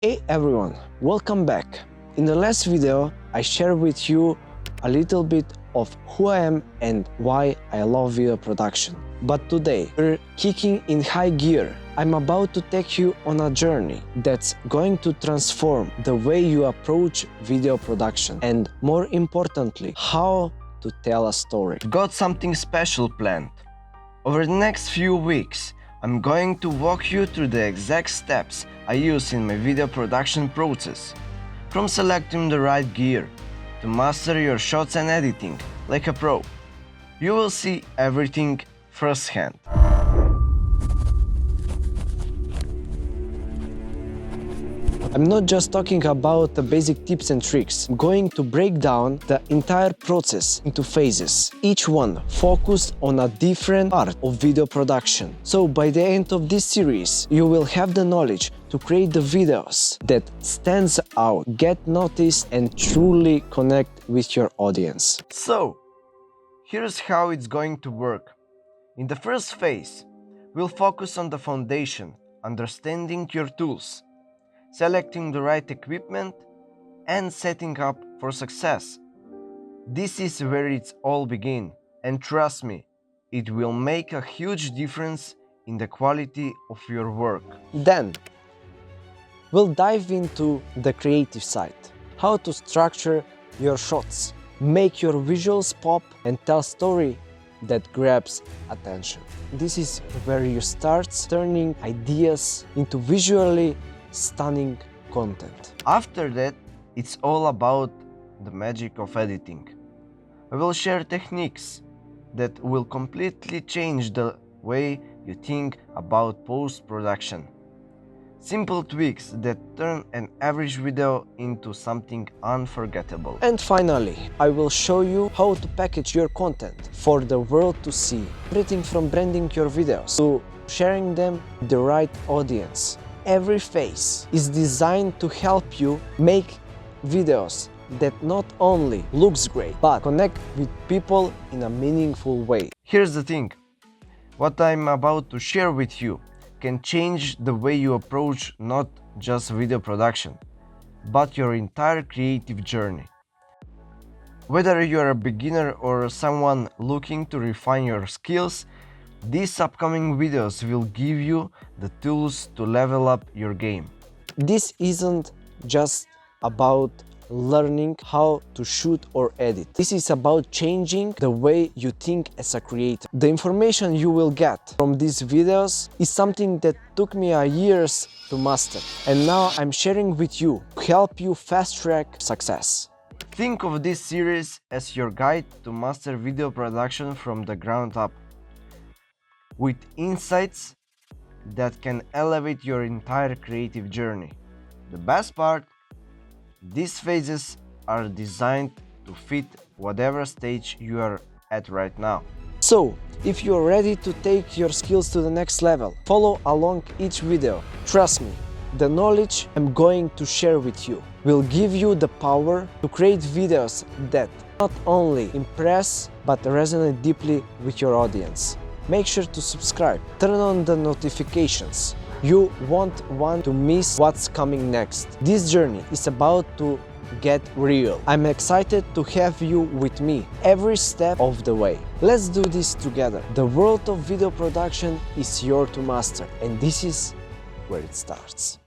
Hey everyone, welcome back. In the last video, I shared with you a little bit of who I am and why I love video production. But today, we're kicking in high gear. I'm about to take you on a journey that's going to transform the way you approach video production and, more importantly, how to tell a story. Got something special planned. Over the next few weeks, I'm going to walk you through the exact steps I use in my video production process. From selecting the right gear to master your shots and editing like a pro. You will see everything firsthand. I'm not just talking about the basic tips and tricks. I'm going to break down the entire process into phases, each one focused on a different part of video production. So by the end of this series, you will have the knowledge to create the videos that stands out, get noticed, and truly connect with your audience. So, here's how it's going to work. In the first phase, we'll focus on the foundation, understanding your tools, selecting the right equipment, and setting up for success. This is where it's all begins, and trust me, it will make a huge difference in the quality of your work. Then, we'll dive into the creative side, how to structure your shots, make your visuals pop, and tell a story that grabs attention. This is where you start turning ideas into visually stunning content. After that, it's all about the magic of editing. I will share techniques that will completely change the way you think about post-production. Simple tweaks that turn an average video into something unforgettable. And finally, I will show you how to package your content for the world to see. Everything from branding your videos to sharing them with the right audience. Every phase is designed to help you make videos that not only looks great, but connect with people in a meaningful way. Here's the thing, what I'm about to share with you can change the way you approach not just video production, but your entire creative journey. Whether you're a beginner or someone looking to refine your skills, these upcoming videos will give you the tools to level up your game. This isn't just about learning how to shoot or edit. This is about changing the way you think as a creator. The information you will get from these videos is something that took me years to master. And now I'm sharing with you to help you fast-track success. Think of this series as your guide to master video production from the ground up, with insights that can elevate your entire creative journey. The best part, these phases are designed to fit whatever stage you are at right now. So, if you're ready to take your skills to the next level, follow along each video. Trust me, the knowledge I'm going to share with you will give you the power to create videos that not only impress but resonate deeply with your audience. Make sure to subscribe, turn on the notifications. You won't want to miss what's coming next. This journey is about to get real. I'm excited to have you with me every step of the way. Let's do this together. The world of video production is yours to master, and this is where it starts.